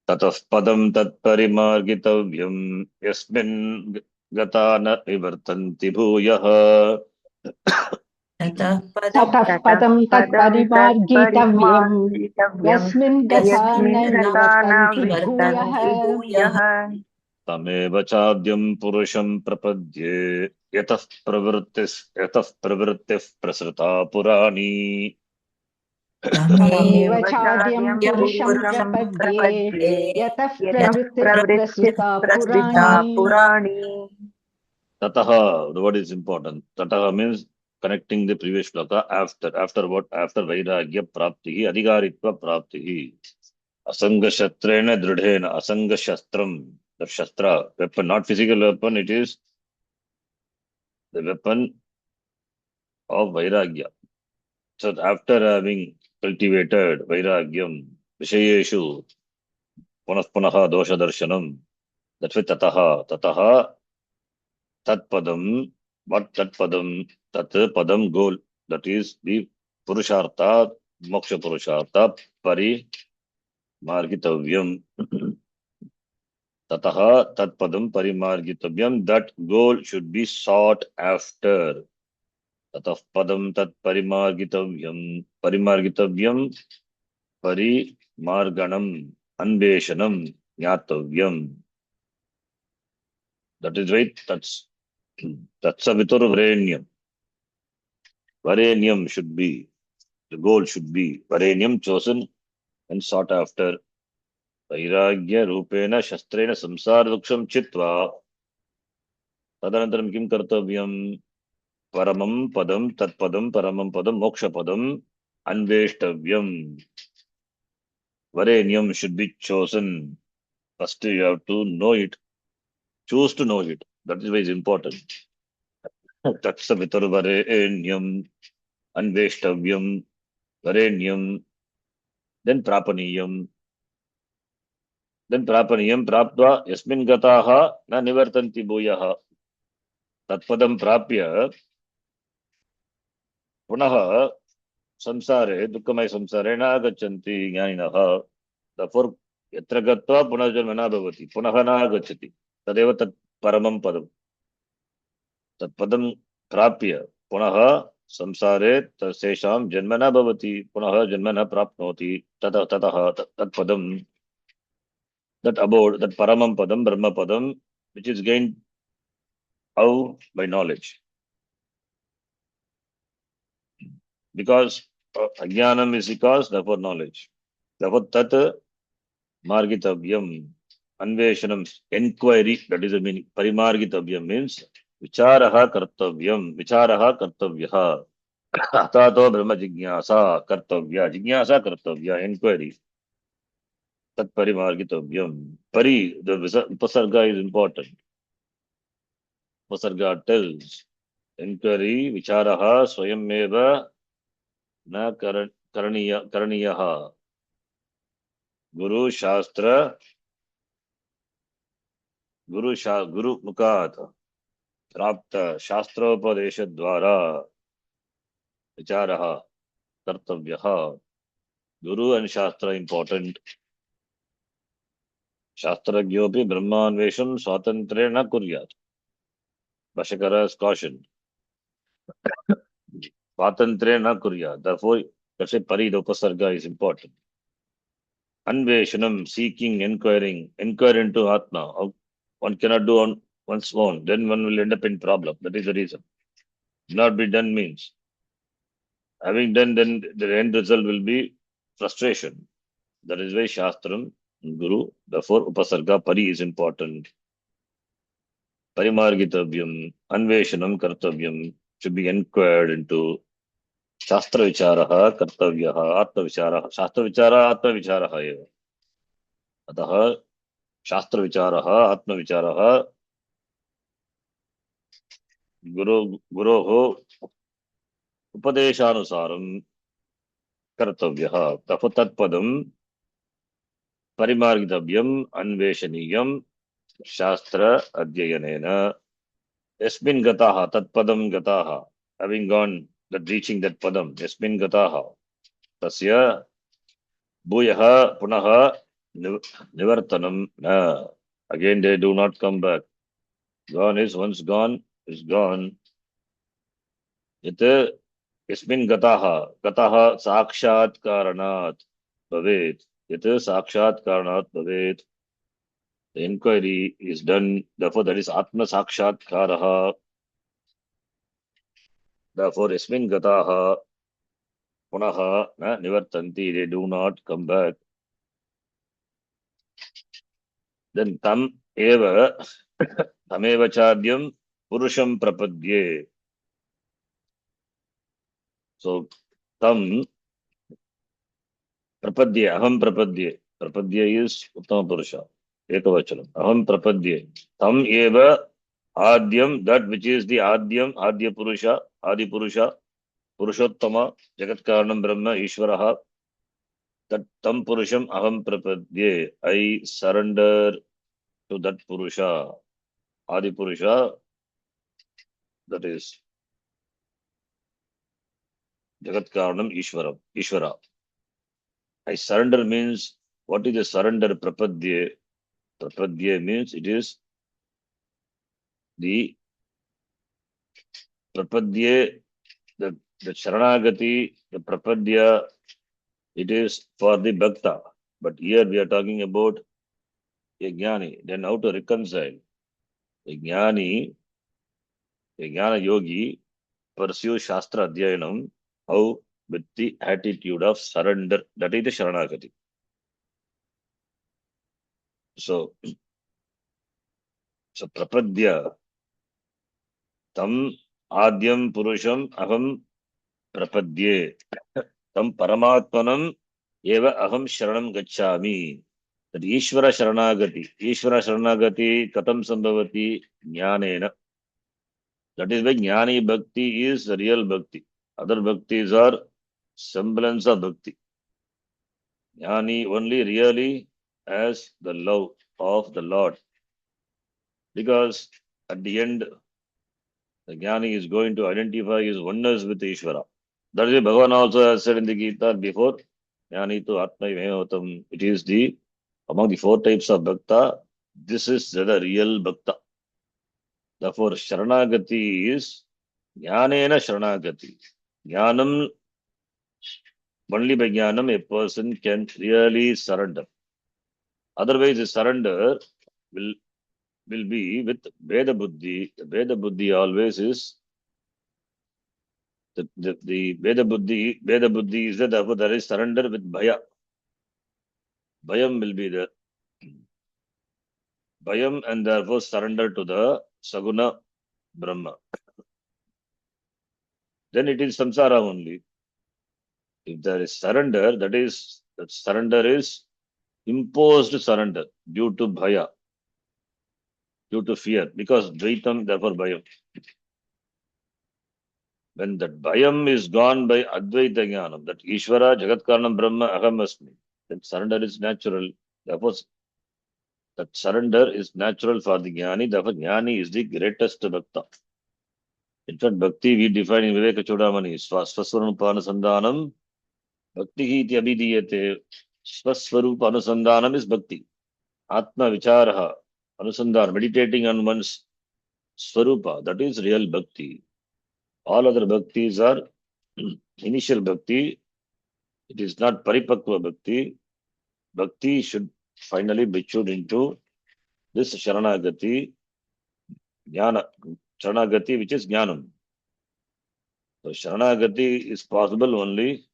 Tatah padam tat parimargitavyam yasmin gata na vivartanti bhuyah. ततः पदं तत्परिमार्गितव्यम् यस्मिन् गता न निवर्तन्ति भूयः तमेव चाद्यं पुरुषं प्रपद्ये यतः प्रवृत्तिः प्रसृता पुराणी. तमेव चाद्यं पुरुषं प्रपद्ये यतः प्रवृत्तिः प्रसृता पुराणी. Tataha, the word is important. Tataha means connecting the previous shloka. After what? After Vairagya Praptihi, Adhikaritva Praptihi. Asanga Shastrena Dridhena, Asanga Shastram, the Shastra, weapon, not physical weapon, it is the weapon of Vairagya. So after having cultivated Vairagyam, Vishayeshu, Punaha Dosha Darshanam, that's why Tataha, Tat Padam, what Tat Padam, Tat Padam goal, that is the Purushartha, Moksha Purushartha, Pari Margitavyam. Tataha Tat Padam Parimargitavyam, that goal should be sought after. Tatah Padam Tat Parimargitavyam, Parimargitavyam, Parimarganam, Anveshanam, Jnatavyam. That is right, that's Savitur Varenyam. Varenyam should be, the goal should be Varenyam, chosen and sought after. Vairagya Rupena Shastrena Samsara Vruksham Chitva. Tadanantaram Kim Kartavyam. Paramam Padam Tat Padam Paramam Padam Moksha Padam Anveshtavyam. Varenyam should be chosen. First you have to know it. Choose to know it. That is why it's important. Tatsavitur Varenyam, Anveshtavyam, Varenyam, then Prapaniyam. then prapaniyam praptva yasmin gataha na nivartanti bhuyah. Tatpadam prapya पुनः संसारे दुःखमय संसारे न आगच्छन्ति ज्ञानिनः. Therefore यत्र गत्वा पुनर्जन्म न भवति, पुनः न आगच्छति. तदेव तत् परमं पदम्. तत्पदं प्राप्य पुनः संसारे तेषां जन्म न भवति, पुनः जन्म न प्राप्नोति. ततः तत्पदं, that abode, that paramam padam, brahma padam, which is gained how? By knowledge. Because ajnanam is because, therefore knowledge. Therefore tat margitavyam, anveshanam, inquiry, that is the meaning. Parimargitavyam means vicharaha kartavyam, vicharaha kartavyaha. Atato brahma jignasa kartavya, jignasa kartavya, inquiry. Tat parimargitavyam. Pari, the upasarga is important. Upasarga tells inquiry, vicharaha, swayameva न करणीयः. गुरु मुखात् प्राप्त शास्त्रोपदेश द्वारा विचारः कर्तव्यः. गुरु and शास्त्र important. शास्त्रज्ञोऽपि ब्रह्मान्वेषं स्वातन्त्र्येण न कुर्यात्. Bhashyakara is cautioned. Swatantre na kurya. Therefore, that's why Parid Upasarga is important. Anveshanam, seeking, inquiring, inquire into Atma. One cannot do on one's own. Then one will end up in problem. That is the reason. Not be done means. Having done, then the end result will be frustration. That is why Shastram, Guru, therefore Upasarga, Pari is important. Parimargitavyam, Anveshanam, Kartavyam should be inquired into. Shastra vicharaha kartavyaha atma vicharaha. Shastra vichara atma vicharaha eva. Atah shastra vicharaha atma vicharaha guroho upadeshanusaram kartavyaha. Therefore tatpadam parimargitavyam anveshaniyam shastra adhyayanena. Yasmin gataha tatpadam gataha. Having gone, that reaching that padam, yasmin gataha. Tasya bhuyaha punaha nivartanam na. Again they do not come back. Gone is once gone is gone. Yat yasmin gataha. Gataha sakshat karanat bhavet. Yat sakshat karanat bhavet. The inquiry is done. Therefore that is atma sakshat karaha. Therefore yasmin gataha punaha na nivartanti. They do not come back. Then tam eva tameva chadyam purusham prapadye. So tam prapadye, aham prapadye. Prapadye is uttama purusha. Ekavachanam. Aham prapadye. Tam eva adyam, that which is the adyam, adya purusha, adi purusha, purushottama, jagat karanam brahma, ishvaraha. That tam purusham aham prapadye. I surrender to that purusha. Adi purusha, that is jagat karanam ishvara. Ishvara. I surrender means, what is the surrender? Prapadye. Prapadye means it is the prapadye, the sharanagati, the prapadya, it is for the bhakta. But here we are talking about a jnani. Then how to reconcile? A jnani, a jnana yogi pursue shastra adhyayanam, how? With the attitude of surrender. That is the sharanagati. So prapadya, tam adyam purusham aham prapadye. Tam paramatmanam eva aham sharanam gacchami. That Ishvara Sharanagati. Ishvara Sharanagati katam sambhavati jnanena. That is why Jnani Bhakti is the real Bhakti. Other Bhaktis are semblance of Bhakti. Jnani only really as the love of the Lord. Because at the end, the Jnani is going to identify his oneness with Ishvara. That is why Bhagavan also has said in the Gita before, Jnani to Atma Mehotam. It is the, among the four types of Bhakta, this is the real Bhakta. Therefore, Sharanagati is Jnanena Sharanagati. Jnanam, only by Jnanam a person can really surrender. Otherwise, the surrender will will be with Veda Buddhi. The Veda Buddhi always is the Veda Buddhi is that therefore there is surrender with Bhaya. Bhayam will be there. Bhayam and therefore surrender to the Saguna Brahma. Then it is samsara only. If there is surrender, that surrender is imposed surrender due to Bhaya, due to fear, because Dvaitam, therefore Bhayam. When that Bhayam is gone by Advaita Jnanam, that Ishvara, Jagat Karanam Brahma, Aham Asmi, then surrender is natural. Therefore, that surrender is natural for the Jnani. Therefore, Jnani is the greatest Bhakta. In fact, Bhakti we define in Viveka Chudamani, Swaswarupa Anusandhanam, Bhakti iti abhidiyate. Swaswarupa Anusandhanam is Bhakti. Atma Vicharaha, Anusandhan, meditating on one's Swarupa, that is real Bhakti. All other Bhaktis are initial Bhakti. It is not Paripakva Bhakti. Bhakti should finally be matured into this Sharanagati, Jnana, Sharanagati, which is Jnanam. So Sharanagati is possible only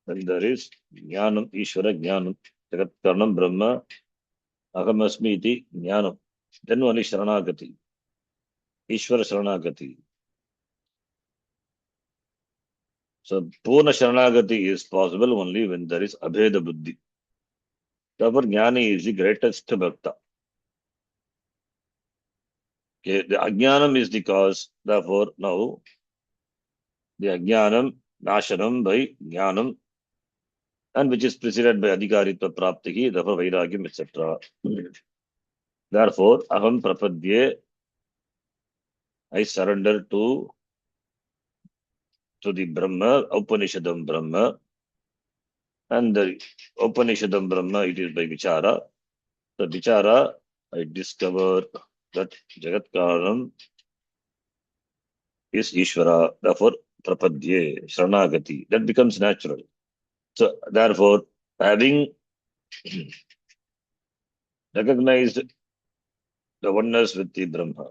when there is Jnanam, Ishvara Jnanam, Jagat Karanam Brahma, Ahamasmi iti Jnanam. Then only Sharanagati, Ishvara Sharanagati. So Purna Sharanagati is possible only when there is Abheda Buddhi. Therefore, Jnani is the greatest Bhakta. Okay, the Ajnanam is the cause. Therefore, now the Ajnanam, Nashanam by Jnanam, and which is preceded by Adhikaritva Praptihi, therefore Vairagyam, etc. Therefore, Aham Prapadye, I surrender to the Brahma, Upanishadam Brahma, and the Upanishadam Brahma, it is by Vichara. The Vichara, I discover that Jagat Karanam is Ishvara, therefore Prapadye, Sharanagati. That becomes natural. So, therefore, having recognized the oneness with the Brahma,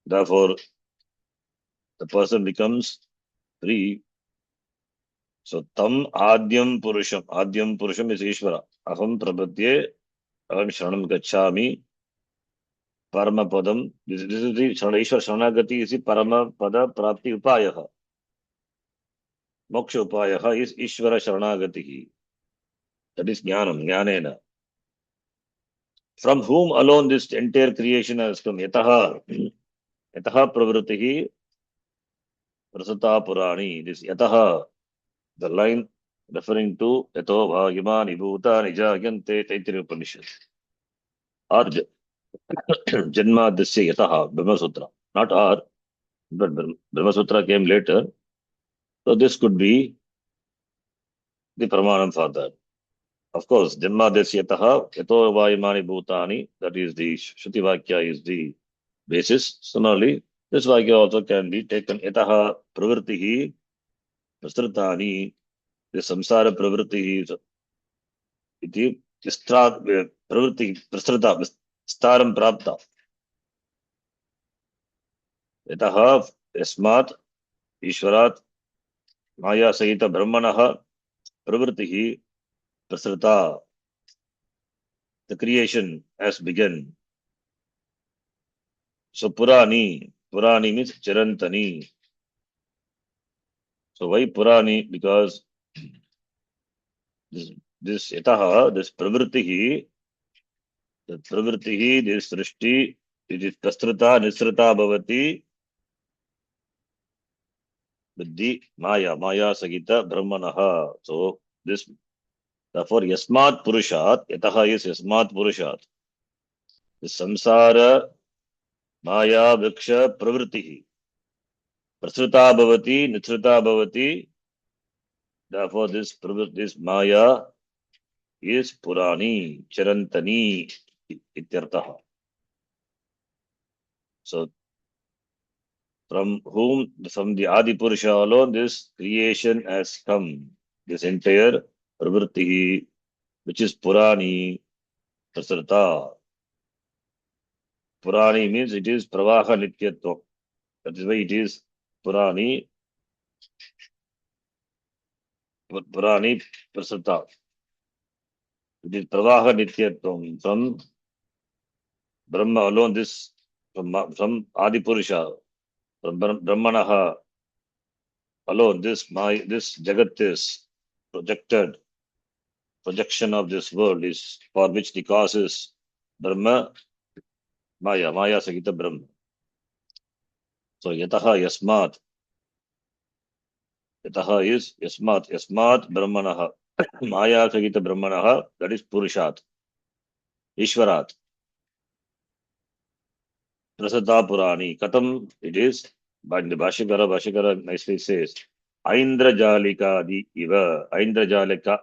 therefore, the person becomes free. So, Tam Adyam Purusham. Adyam Purusham is Ishvara. Aham Prapadye, Aham Sharanam Gacchami, Parama Padam. This is the Ishvara Sharanagati is the Parama Pada Prapti Upayaha. Moksha Upayaha is Ishvara Sharanagati. That is Jnanam, Jnanena. From whom alone this entire creation has come? Yataha. Yataha Pravritihi Prasata Purani. This Yataha, the line referring to Yato Bhagimani Bhutani Jagyante Taittiriya Upanishad. Or Janma Dasya Yataha, Brahma Sutra. Not or, but Brahma Sutra came later. So this could be the Pramanam for that. Of course, Janma Dasya Yataha, Yato Bhagimani Bhutani, that is the Shruti Vakya is the basis. Similarly, this Vakya also can be taken Yataha Pravritihi Prasritani, the Samsara Pravritihi iti Pravritti Prasrita Staram Prapta. Yataha Yasmat Ishvarat Maya Sahita Brahmanaha Pravritti Prasrita. The creation has begun. So Purani means Chirantani. So why Purani? Because this Yataha, this Pravritti, this Srishti, it is Prasrita Nisrita Bhavati Buddhi Maya Sagita Brahmanaha. So this Therefore, yasmat purushat, yataha is yasmat purushat. The samsara maya vriksha pravritti. Prasruta bhavati, nithruta bhavati. Therefore, this maya is purani, charantani, ityartaha. So, from the Adi Purusha alone, this creation has come. This entire pravritti, which is purani, prasruta. Purani means it is pravaha nityatva. That is why it is Purani, Purani Prasata. It is Pravaha Nityatvam. From Brahma alone, this, from Adi Purusha, from Brahmanaha alone, this Jagat is projection of this world is for which the cause is Brahma, Maya Sagita Brahma. So Yataha Yasmat. Yataha is Yasmat Brahmanaha. Maya Sagita Brahmanaha, that is Purushat. Ishvarat. Prasada Purani. Katam it is, but the Bhashikara nicely says, Aindrajalika di iva, Aindrajalikat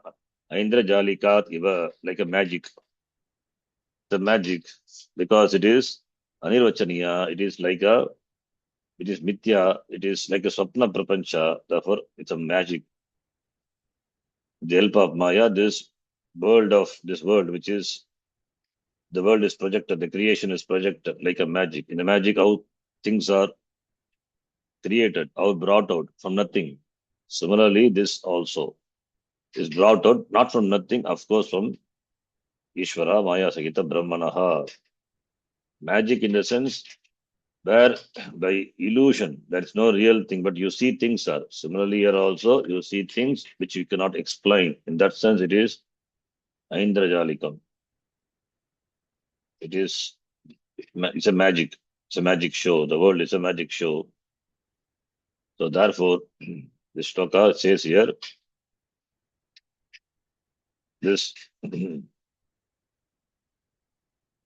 iva, like a magic. The magic, because it is Anirvachaniya, it is Mithya, it is like a Swapna Prapancha, therefore it's a magic. With the help of Maya, this world, which is, the world is projected, the creation is projected like a magic. In a magic, how things are created or brought out from nothing. Similarly, this also is brought out not from nothing, of course, from Ishvara, Maya Sagita, Brahmanaha. Magic in the sense where by illusion, that's no real thing, but you see things are. Similarly, here also, you see things which you cannot explain. In that sense, it is Aindrajalikam. It's a magic. It's a magic show. The world is a magic show. So therefore, this shloka says here, this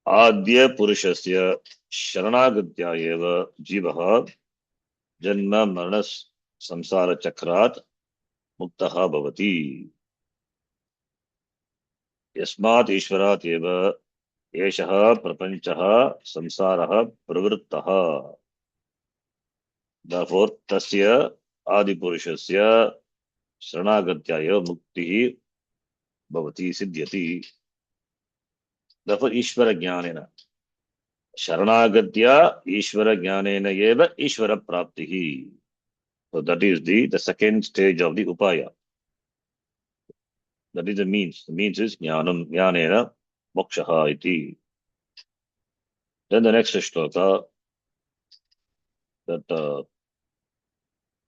Adya Purushasya Sharanagatya eva Jivaha Janma Maranas Samsara Chakrat Muktaha Bhavati. Yasmat Ishvarat eva Eshaha Prapanchaha Samsaraha Pravrittaha. Therefore, Tasya Adi Purushasya Sharanagatya eva Muktihi Bhavati Siddhyati. Therefore, Ishvara Jnanena. Sharanagatya Ishvara Jnanena eva Ishvara Praptihi. So that is the second stage of the Upaya. That is the means. The means is Jnanam Jnanena Mokshaha iti. Then the next shloka,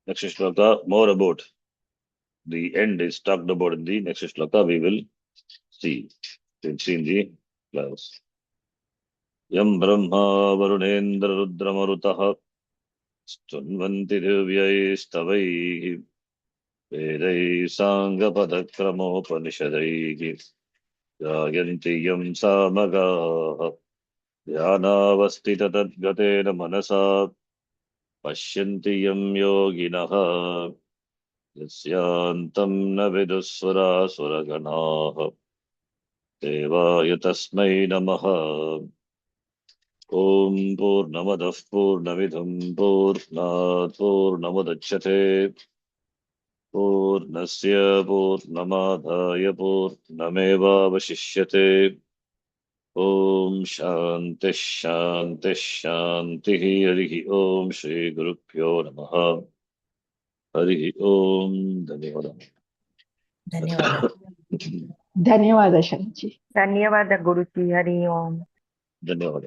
next shloka, more about the end is talked about in the next shloka. We will see. We'll see in the class. Yam Brahma Varunendra Rudra Marutaha Stunvanti Divyai Stavai Vedai Sangha Padakramopanishadai Jayanti Yam Samaga Dhyanavastita Tadgatena Manasa Pashyanti Yam Yoginaha Yasyantam Navidusvara Suraganaha Devaya Tasmai Namaha. Om Purnamadav Purnamidham Purnat Purnamudachyate Purnasya Purnamadhaya Purnameva Vashishyate. Om Shanti Shanti Shanti Harihi Om Shri Gurubhyo Namaha. Harihi Om. Dhanyawad. ధన్యవాద శరణ్జీ. ధన్యవాద Guruji. Hari Om. Dhanyawad.